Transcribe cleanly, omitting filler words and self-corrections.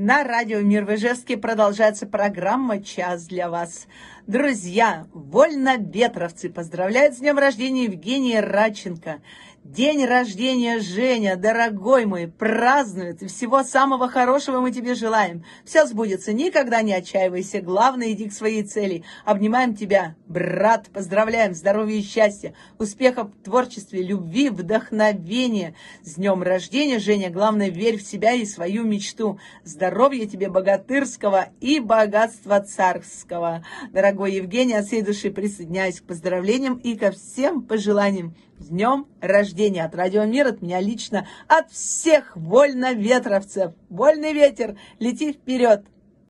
На радио «Мир» в Ижевске продолжается программа «Час для вас». Друзья, вольноветровцы поздравляют с днем рождения Евгения Радченко. День рождения, Женя, дорогой мой, празднует. И всего самого хорошего мы тебе желаем. Все сбудется, никогда не отчаивайся. Главное, иди к своей цели. Обнимаем тебя, брат, поздравляем, здоровья и счастья, успехов в творчестве, любви, вдохновения. С днем рождения, Женя, главное, верь в себя и свою мечту. Здоровья тебе богатырского и богатства царского. Дорогой Евгений, от всей души присоединяюсь к поздравлениям и ко всем пожеланиям. С днем рождения от Радио Мир, от меня лично, от всех вольноветровцев. Вольный ветер, лети вперед!